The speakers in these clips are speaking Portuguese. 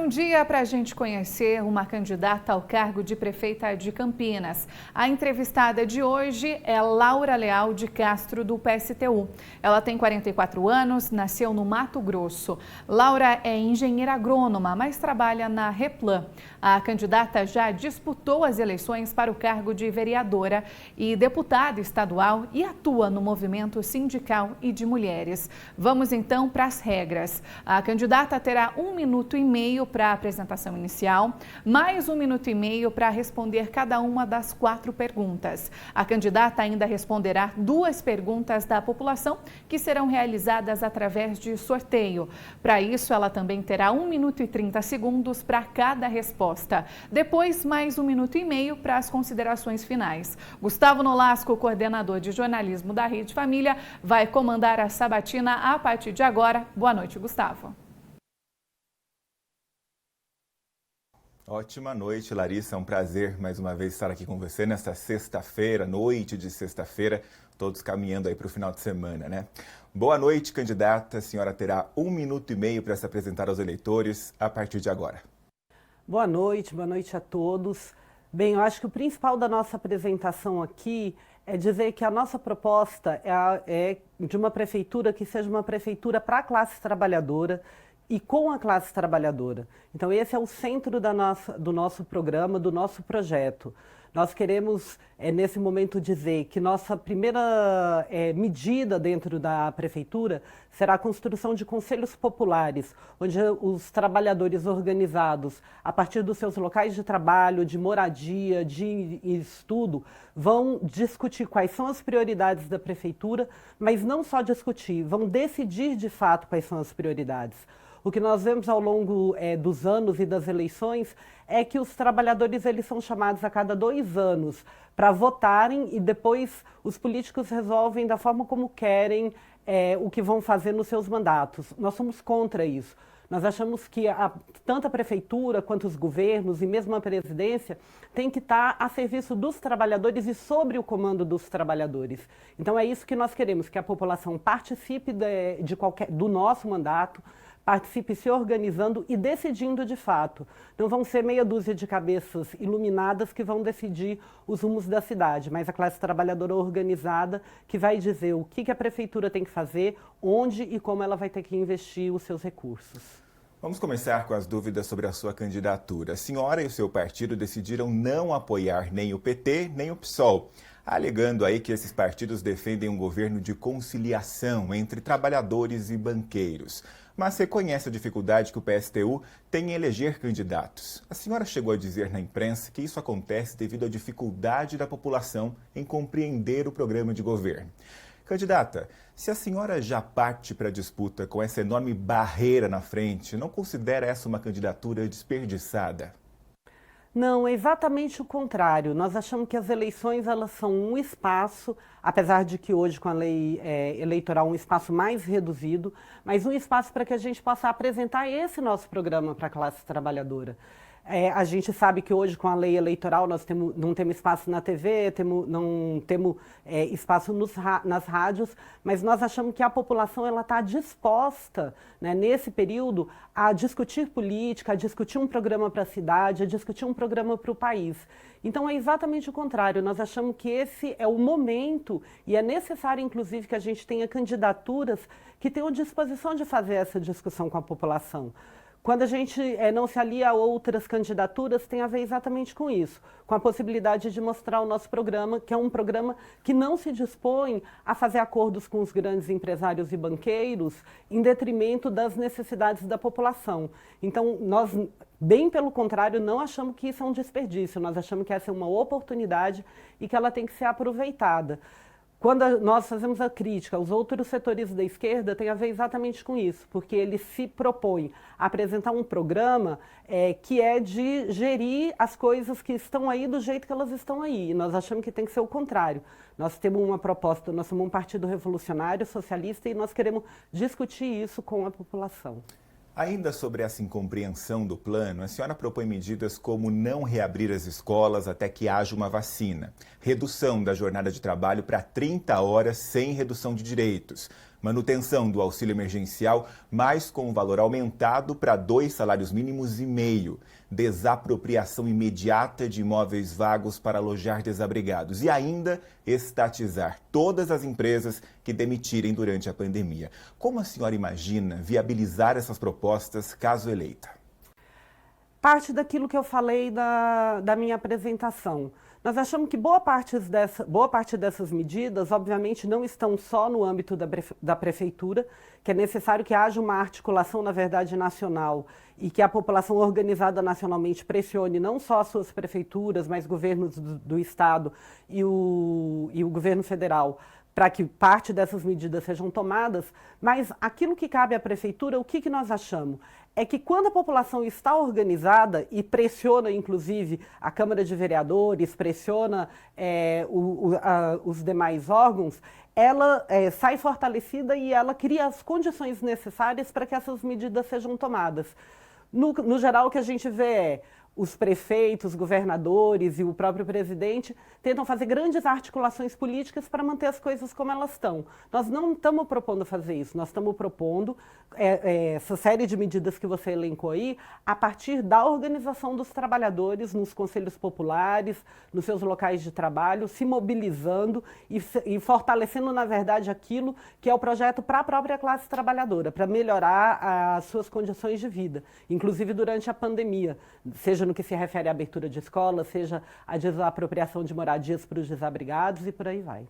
dia para a gente conhecer uma candidata ao cargo de prefeita de Campinas. A entrevistada de hoje é Laura Leal de Castro, do PSTU. Ela tem 44 anos, nasceu no Mato Grosso. Laura é engenheira agrônoma, mas trabalha na Replan. A candidata já disputou as eleições para o cargo de vereadora e deputada estadual e atua no movimento sindical e de mulheres. Vamos então para as regras. A candidata terá 1 minuto e meio para a apresentação inicial, mais 1 minuto e meio para responder cada uma das 4 perguntas. A candidata ainda responderá 2 perguntas da população que serão realizadas através de sorteio. Para isso, ela também terá 1 minuto e 30 segundos para cada resposta. Depois, mais 1 minuto e meio para as considerações finais. Gustavo Nolasco, coordenador de jornalismo da Rede Família, vai comandar a sabatina a partir de agora. Boa noite, Gustavo. Ótima noite, Larissa. É um prazer mais uma vez estar aqui com você nesta sexta-feira, noite de sexta-feira, todos caminhando aí para o final de semana, né? Boa noite, candidata. A senhora terá 1 minuto e meio para se apresentar aos eleitores a partir de agora. Boa noite a todos. Bem, eu acho que o principal da nossa apresentação aqui é dizer que a nossa proposta é de uma prefeitura que seja uma prefeitura para a classe trabalhadora, e com a classe trabalhadora. Então esse é o centro do nosso programa, do nosso projeto. Nós queremos, nesse momento, dizer que nossa primeira medida dentro da prefeitura será a construção de conselhos populares, onde os trabalhadores organizados, a partir dos seus locais de trabalho, de moradia, de estudo, vão discutir quais são as prioridades da prefeitura, mas não só discutir, vão decidir de fato quais são as prioridades. O que nós vemos ao longo dos anos e das eleições é que os trabalhadores eles são chamados a cada 2 anos para votarem e depois os políticos resolvem da forma como querem o que vão fazer nos seus mandatos. Nós somos contra isso. Nós achamos que tanto a prefeitura quanto os governos e mesmo a presidência tem que estar a serviço dos trabalhadores e sobre o comando dos trabalhadores. Então é isso que nós queremos, que a população participe do nosso mandato, participe se organizando e decidindo de fato. Não vão ser meia dúzia de cabeças iluminadas que vão decidir os rumos da cidade, mas a classe trabalhadora organizada que vai dizer o que a prefeitura tem que fazer, onde e como ela vai ter que investir os seus recursos. Vamos começar com as dúvidas sobre a sua candidatura. A senhora e o seu partido decidiram não apoiar nem o PT nem o PSOL, alegando aí que esses partidos defendem um governo de conciliação entre trabalhadores e banqueiros. Mas reconhece a dificuldade que o PSTU tem em eleger candidatos. A senhora chegou a dizer na imprensa que isso acontece devido à dificuldade da população em compreender o programa de governo. Candidata, se a senhora já parte para a disputa com essa enorme barreira na frente, não considera essa uma candidatura desperdiçada? Não, é exatamente o contrário. Nós achamos que as eleições elas são um espaço, apesar de que hoje com a lei eleitoral um espaço mais reduzido, mas um espaço para que a gente possa apresentar esse nosso programa para a classe trabalhadora. A gente sabe que hoje com a lei eleitoral nós não temos espaço na TV, não temos espaço nas rádios, mas nós achamos que a população está disposta, né, nesse período a discutir política, a discutir um programa para a cidade, a discutir um programa para o país. Então é exatamente o contrário, nós achamos que esse é o momento e é necessário inclusive que a gente tenha candidaturas que tenham disposição de fazer essa discussão com a população. Quando a gente não se alia a outras candidaturas, tem a ver exatamente com isso, com a possibilidade de mostrar o nosso programa, que é um programa que não se dispõe a fazer acordos com os grandes empresários e banqueiros em detrimento das necessidades da população. Então, nós, bem pelo contrário, não achamos que isso é um desperdício, nós achamos que essa é uma oportunidade e que ela tem que ser aproveitada. Quando nós fazemos a crítica, os outros setores da esquerda têm a ver exatamente com isso, porque eles se propõem a apresentar um programa que é de gerir as coisas que estão aí do jeito que elas estão aí. E nós achamos que tem que ser o contrário. Nós temos uma proposta, nós somos um partido revolucionário, socialista, e nós queremos discutir isso com a população. Ainda sobre essa incompreensão do plano, a senhora propõe medidas como não reabrir as escolas até que haja uma vacina, redução da jornada de trabalho para 30 horas sem redução de direitos, manutenção do auxílio emergencial, mas com o valor aumentado para 2,5 salários mínimos, desapropriação imediata de imóveis vagos para alojar desabrigados e ainda estatizar todas as empresas que demitirem durante a pandemia. Como a senhora imagina viabilizar essas propostas caso eleita? Parte daquilo que eu falei da minha apresentação. Nós achamos que boa parte dessas medidas, obviamente, não estão só no âmbito da prefeitura, que é necessário que haja uma articulação, na verdade, nacional e que a população organizada nacionalmente pressione não só as suas prefeituras, mas governos do Estado e o governo federal, para que parte dessas medidas sejam tomadas, mas aquilo que cabe à prefeitura, o que nós achamos? É que quando a população está organizada e pressiona, inclusive, a Câmara de Vereadores, pressiona os demais órgãos, ela sai fortalecida e ela cria as condições necessárias para que essas medidas sejam tomadas. No geral, o que a gente vê é os prefeitos, governadores e o próprio presidente tentam fazer grandes articulações políticas para manter as coisas como elas estão. Nós não estamos propondo fazer isso, nós estamos propondo essa série de medidas que você elencou aí a partir da organização dos trabalhadores nos conselhos populares, nos seus locais de trabalho, se mobilizando e fortalecendo, na verdade, aquilo que é o projeto para a própria classe trabalhadora, para melhorar as suas condições de vida, inclusive durante a pandemia, seja no que se refere à abertura de escolas, seja a desapropriação de moradias para os desabrigados e por aí vai.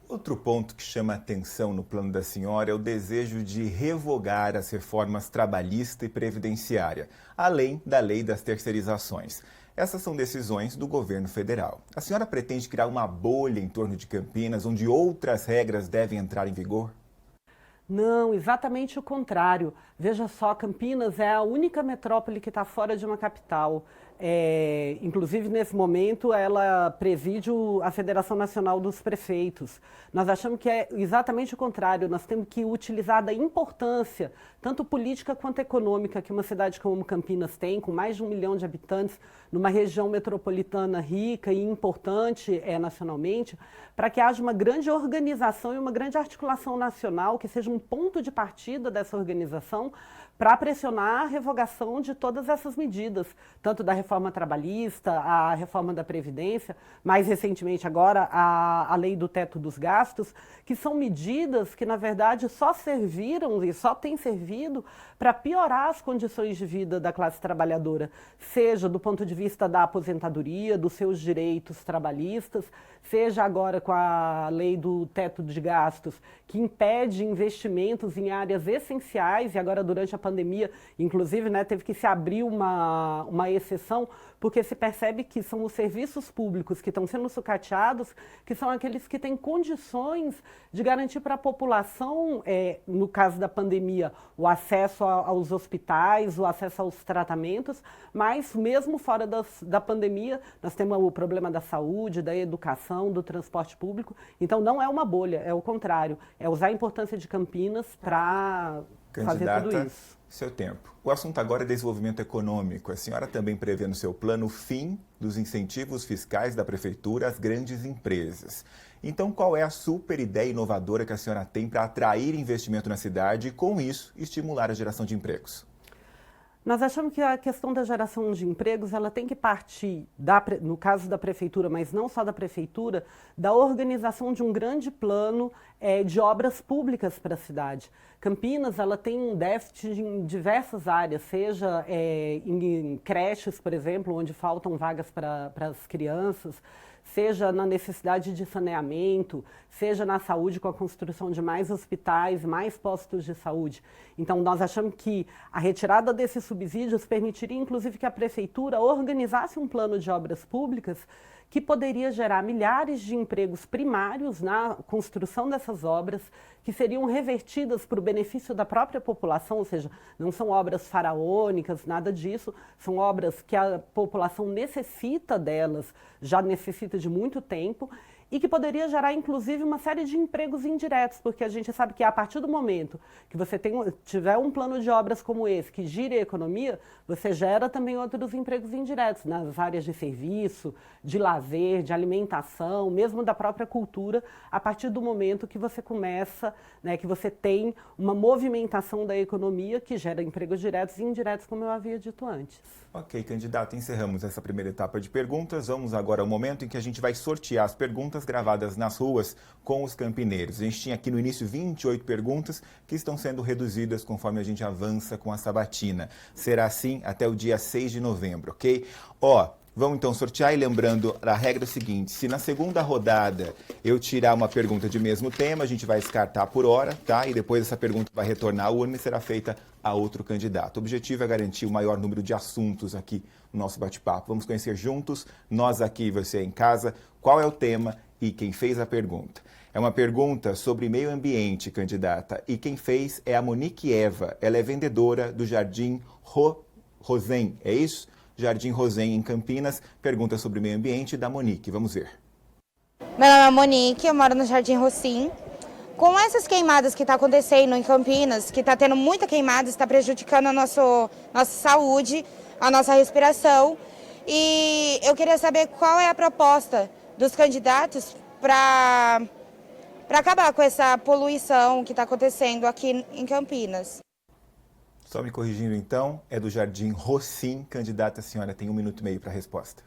Outro ponto que chama a atenção no plano da senhora é o desejo de revogar as reformas trabalhista e previdenciária, além da lei das terceirizações. Essas são decisões do governo federal. A senhora pretende criar uma bolha em torno de Campinas, onde outras regras devem entrar em vigor? Não, exatamente o contrário. Veja só, Campinas é a única metrópole que está fora de uma capital. Inclusive, nesse momento, ela preside a Federação Nacional dos Prefeitos. Nós achamos que é exatamente o contrário. Nós temos que utilizar da importância, tanto política quanto econômica, que uma cidade como Campinas tem, com mais de 1 milhão de habitantes, numa região metropolitana rica e importante nacionalmente, para que haja uma grande organização e uma grande articulação nacional, que seja um ponto de partida dessa organização para pressionar a revogação de todas essas medidas, tanto da reforma trabalhista, a reforma da Previdência, mais recentemente agora a lei do teto dos gastos, que são medidas que, na verdade, só serviram e só têm servido para piorar as condições de vida da classe trabalhadora, seja do ponto de vista da aposentadoria, dos seus direitos trabalhistas, seja agora com a lei do teto de gastos, que impede investimentos em áreas essenciais, e agora durante a pandemia, inclusive, teve que se abrir uma exceção, porque se percebe que são os serviços públicos que estão sendo sucateados, que são aqueles que têm condições de garantir para a população, no caso da pandemia, o acesso aos hospitais, o acesso aos tratamentos, mas mesmo fora da pandemia, nós temos o problema da saúde, da educação, do transporte público. Então, não é uma bolha, é o contrário, é usar a importância de Campinas para fazer tudo isso. Seu tempo. O assunto agora é desenvolvimento econômico. A senhora também prevê no seu plano o fim dos incentivos fiscais da prefeitura às grandes empresas. Então, qual é a super ideia inovadora que a senhora tem para atrair investimento na cidade e, com isso, estimular a geração de empregos? Nós achamos que a questão da geração de empregos, ela tem que partir, no caso da prefeitura, mas não só da prefeitura, da organização de um grande plano de obras públicas para a cidade. Campinas, ela tem um déficit em diversas áreas, seja em creches, por exemplo, onde faltam vagas para as crianças, seja na necessidade de saneamento, seja na saúde com a construção de mais hospitais, mais postos de saúde. Então, nós achamos que a retirada desses subsídios permitiria, inclusive, que a prefeitura organizasse um plano de obras públicas que poderia gerar milhares de empregos primários na construção dessas obras, que seriam revertidas para o benefício da própria população, ou seja, não são obras faraônicas, nada disso, são obras que a população necessita delas, já necessita de muito tempo, e que poderia gerar, inclusive, uma série de empregos indiretos, porque a gente sabe que a partir do momento que você tiver um plano de obras como esse, que gire a economia, você gera também outros empregos indiretos, nas áreas de serviço, de lazer, de alimentação, mesmo da própria cultura, a partir do momento que você começa, né, que você tem uma movimentação da economia que gera empregos diretos e indiretos, como eu havia dito antes. Ok, candidato, encerramos essa primeira etapa de perguntas. Vamos agora ao momento em que a gente vai sortear as perguntas gravadas nas ruas com os campineiros. A gente tinha aqui no início 28 perguntas que estão sendo reduzidas conforme a gente avança com a sabatina. Será assim até o dia 6 de novembro, ok? Vamos então sortear e lembrando a regra é o seguinte, se na segunda rodada eu tirar uma pergunta de mesmo tema, a gente vai descartar por hora, tá? E depois essa pergunta vai retornar à urna e será feita a outro candidato. O objetivo é garantir o maior número de assuntos aqui no nosso bate-papo. Vamos conhecer juntos, nós aqui e você em casa, qual é o tema e quem fez a pergunta. É uma pergunta sobre meio ambiente, candidata, e quem fez é a Monique Eva. Ela é vendedora do Jardim Rosen, é isso? Jardim Rosen, em Campinas. Pergunta sobre meio ambiente da Monique. Vamos ver. Meu nome é Monique, eu moro no Jardim Rosen. Com essas queimadas que está acontecendo em Campinas, que está tendo muita queimada, está prejudicando a nossa saúde, a nossa respiração. E eu queria saber qual é a proposta dos candidatos para acabar com essa poluição que está acontecendo aqui em Campinas. Só me corrigindo então, é do Jardim Rosen. Candidata, a senhora tem 1 minuto e meio para a resposta.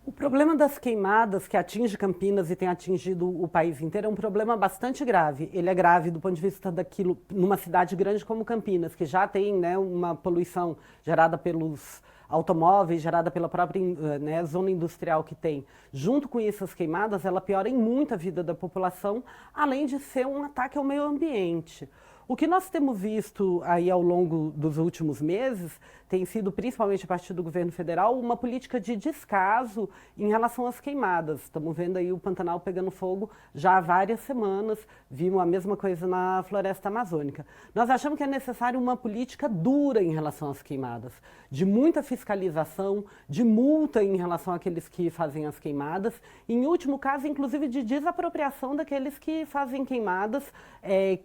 O problema das queimadas que atinge Campinas e tem atingido o país inteiro é um problema bastante grave. Ele é grave do ponto de vista daquilo, numa cidade grande como Campinas, que já tem, né, uma poluição gerada pelos automóveis, gerada pela própria, né, zona industrial que tem. Junto com essas queimadas, ela piora em muito a vida da população, além de ser um ataque ao meio ambiente. O que nós temos visto aí ao longo dos últimos meses tem sido, principalmente a partir do governo federal, uma política de descaso em relação às queimadas. Estamos vendo aí o Pantanal pegando fogo já há várias semanas, vimos a mesma coisa na floresta amazônica. Nós achamos que é necessário uma política dura em relação às queimadas, de muita fiscalização, de multa em relação àqueles que fazem as queimadas, em último caso, inclusive, de desapropriação daqueles que fazem queimadas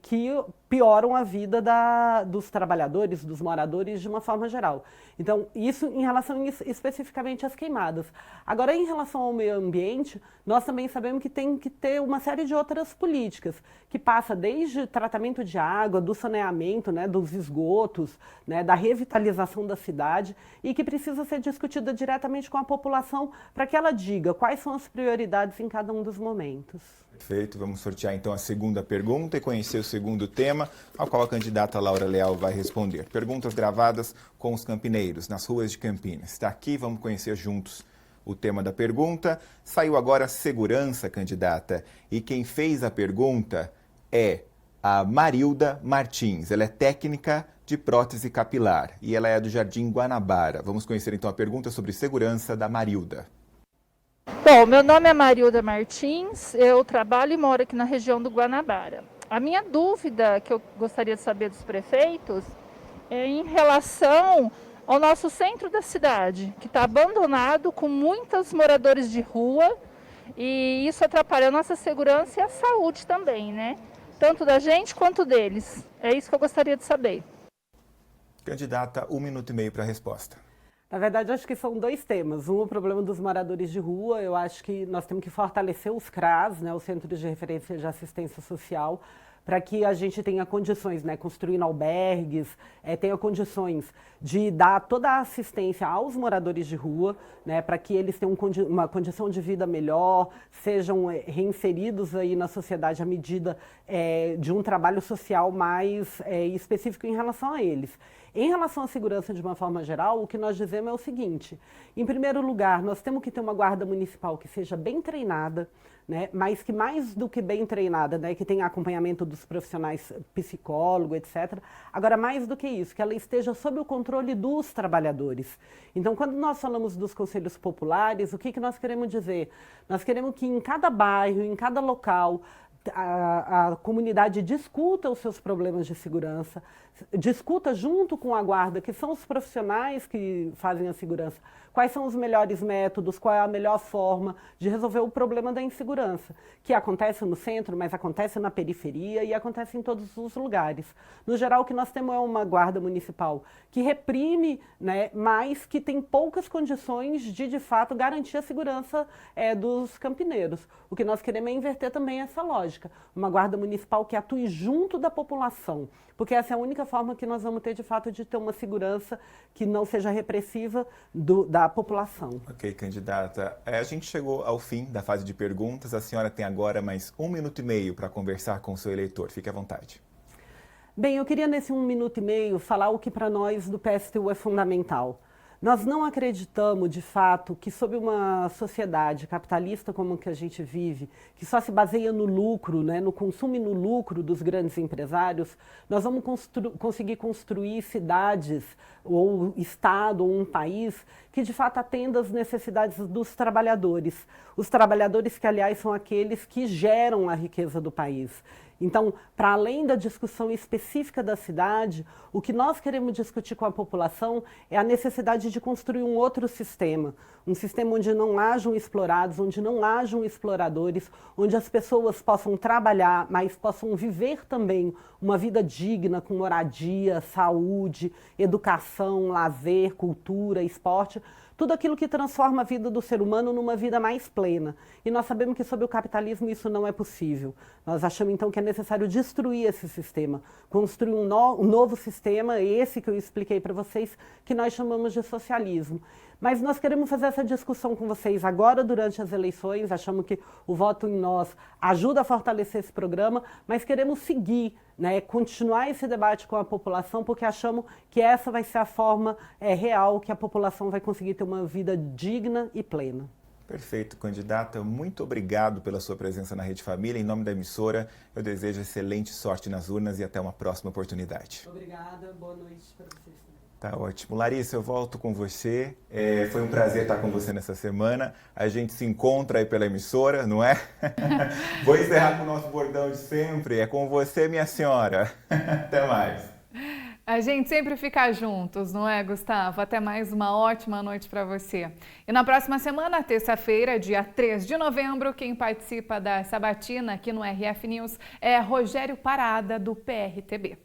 que pioram a vida dos trabalhadores, dos moradores, de uma forma geral. Então, isso em relação especificamente às queimadas. Agora, em relação ao meio ambiente, nós também sabemos que tem que ter uma série de outras políticas, que passa desde tratamento de água, do saneamento, né, dos esgotos, né, da revitalização da cidade, e que precisa ser discutida diretamente com a população para que ela diga quais são as prioridades em cada um dos momentos. Perfeito, vamos sortear então a segunda pergunta e conhecer o segundo tema, ao qual a candidata Laura Leal vai responder. Perguntas gravadas com os campineiros, nas ruas de Campinas. Está aqui, vamos conhecer juntos o tema da pergunta. Saiu agora segurança, candidata, e quem fez a pergunta é a Marilda Martins. Ela é técnica de prótese capilar e ela é do Jardim Guanabara. Vamos conhecer então a pergunta sobre segurança da Marilda. Bom, meu nome é Marilda Martins, eu trabalho e moro aqui na região do Guanabara. A minha dúvida que eu gostaria de saber dos prefeitos é em relação ao nosso centro da cidade, que está abandonado com muitos moradores de rua e isso atrapalha a nossa segurança e a saúde também, né? Tanto da gente quanto deles. É isso que eu gostaria de saber. Candidata, 1 minuto e meio para a resposta. Na verdade, acho que são dois temas. Um, o problema dos moradores de rua. Eu acho que nós temos que fortalecer os CRAS, né, os Centros de Referência de Assistência Social, para que a gente tenha condições, né, construindo albergues, tenha condições de dar toda a assistência aos moradores de rua, né, para que eles tenham uma condição de vida melhor, sejam reinseridos aí na sociedade à medida de um trabalho social mais específico em relação a eles. Em relação à segurança de uma forma geral, o que nós dizemos é o seguinte: em primeiro lugar, nós temos que ter uma guarda municipal que seja bem treinada, né, mas que mais do que bem treinada, né, que tenha acompanhamento dos profissionais psicólogo, etc. Agora, mais do que isso, que ela esteja sob o controle dos trabalhadores. Então, quando nós falamos dos conselhos populares, o que nós queremos dizer? Nós queremos que em cada bairro, em cada local, a comunidade discuta os seus problemas de segurança, discuta junto com a guarda, que são os profissionais que fazem a segurança, quais são os melhores métodos, qual é a melhor forma de resolver o problema da insegurança, que acontece no centro, mas acontece na periferia e acontece em todos os lugares. No geral, o que nós temos é uma guarda municipal que reprime, né, mas que tem poucas condições de fato, garantir a segurança dos campineiros. O que nós queremos é inverter também essa lógica. Uma guarda municipal que atue junto da população, porque essa é a única forma que nós vamos ter, de fato, de ter uma segurança que não seja repressiva da população. Ok, candidata. A gente chegou ao fim da fase de perguntas. A senhora tem agora mais 1 minuto e meio para conversar com o seu eleitor. Fique à vontade. Bem, eu queria nesse 1 minuto e meio falar o que para nós do PSTU é fundamental. Nós não acreditamos, de fato, que sob uma sociedade capitalista como a que a gente vive, que só se baseia no lucro, né, no consumo e no lucro dos grandes empresários, nós vamos conseguir construir cidades, ou estado, ou um país que, de fato, atenda às necessidades dos trabalhadores. Os trabalhadores que, aliás, são aqueles que geram a riqueza do país. Então, para além da discussão específica da cidade, o que nós queremos discutir com a população é a necessidade de construir um outro sistema. Um sistema onde não hajam explorados, onde não hajam exploradores, onde as pessoas possam trabalhar, mas possam viver também uma vida digna, com moradia, saúde, educação, lazer, cultura, esporte. Tudo aquilo que transforma a vida do ser humano numa vida mais plena. E nós sabemos que sob o capitalismo isso não é possível. Nós achamos então que é necessário destruir esse sistema, construir um novo sistema, esse que eu expliquei para vocês, que nós chamamos de socialismo. Mas nós queremos fazer essa discussão com vocês agora durante as eleições, achamos que o voto em nós ajuda a fortalecer esse programa, mas queremos seguir, né, continuar esse debate com a população, porque achamos que essa vai ser a forma real que a população vai conseguir ter uma vida digna e plena. Perfeito, candidata. Muito obrigado pela sua presença na Rede Família. Em nome da emissora, eu desejo excelente sorte nas urnas e até uma próxima oportunidade. Obrigada, boa noite para vocês. Tá ótimo. Larissa, eu volto com você. Foi um prazer estar com você nessa semana. A gente se encontra aí pela emissora, não é? Vou encerrar com o nosso bordão de sempre. É com você, minha senhora. Até mais. A gente sempre fica juntos, não é, Gustavo? Até mais, uma ótima noite para você. E na próxima semana, terça-feira, dia 3 de novembro, quem participa da sabatina aqui no RF News é Rogério Parada, do PRTB.